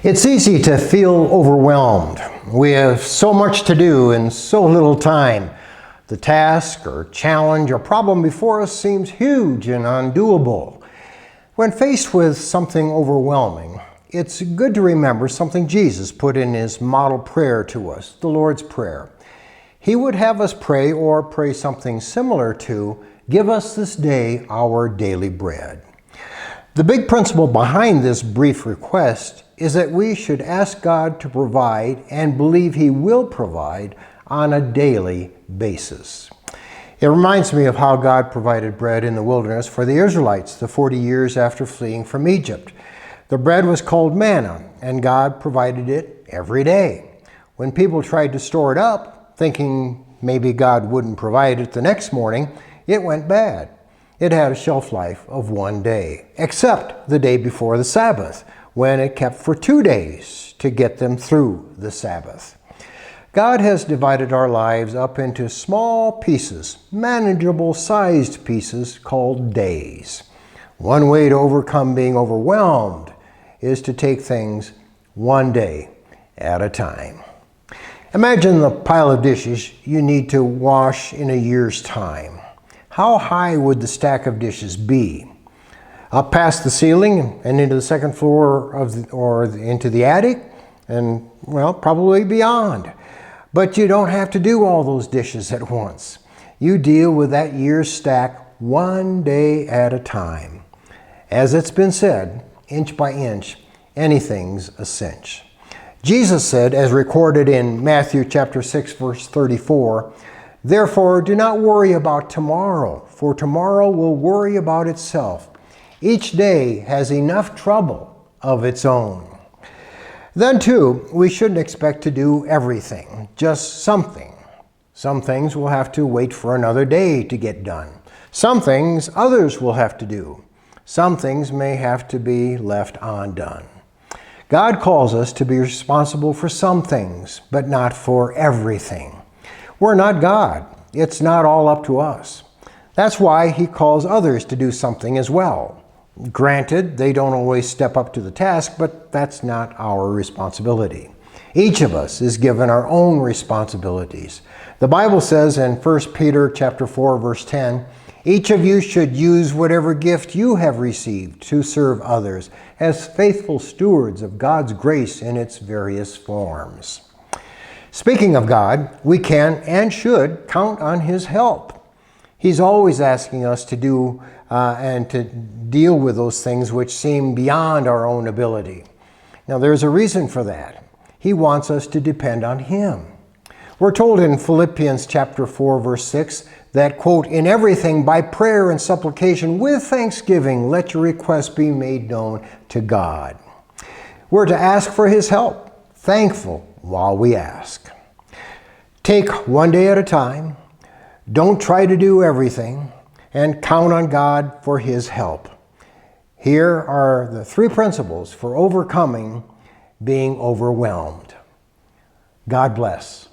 It's easy to feel overwhelmed. We have so much to do in so little time. The task or challenge or problem before us seems huge and undoable. When faced with something overwhelming, it's good to remember something Jesus put in his model prayer to us, the Lord's Prayer. He would have us pray or pray something similar to, "Give us this day our daily bread." The big principle behind this brief request is that we should ask God to provide and believe He will provide on a daily basis. It reminds me of how God provided bread in the wilderness for the Israelites the 40 years after fleeing from Egypt. The bread was called manna, and God provided it every day. When people tried to store it up, thinking maybe God wouldn't provide it the next morning, it went bad. It had a shelf life of 1 day, except the day before the Sabbath, when it kept for 2 days to get them through the Sabbath. God has divided our lives up into small pieces, manageable sized pieces called days. One way to overcome being overwhelmed is to take things 1 day at a time. Imagine the pile of dishes you need to wash in a year's time. How high would the stack of dishes be? Up past the ceiling and into the second floor or into the attic, and well, probably beyond. But you don't have to do all those dishes at once. You deal with that year's stack 1 day at a time. As it's been said, inch by inch, anything's a cinch. Jesus said, as recorded in Matthew chapter 6, verse 34, "Therefore do not worry about tomorrow, for tomorrow will worry about itself. Each day has enough trouble of its own." Then too, we shouldn't expect to do everything, just something. Some things will have to wait for another day to get done. Some things others will have to do. Some things may have to be left undone. God calls us to be responsible for some things, but not for everything. We're not God. It's not all up to us. That's why He calls others to do something as well. Granted, they don't always step up to the task, but that's not our responsibility. Each of us is given our own responsibilities. The Bible says in 1 Peter chapter 4, verse 10, "Each of you should use whatever gift you have received to serve others as faithful stewards of God's grace in its various forms." Speaking of God, we can and should count on His help. He's always asking us to do and to deal with those things which seem beyond our own ability. Now, there's a reason for that. He wants us to depend on Him. We're told in Philippians chapter 4, verse 6 that, quote, "In everything by prayer and supplication with thanksgiving, let your requests be made known to God." We're to ask for His help, thankful while we ask. Take 1 day at a time. Don't try to do everything, and count on God for His help. Here are the 3 principles for overcoming being overwhelmed. God bless.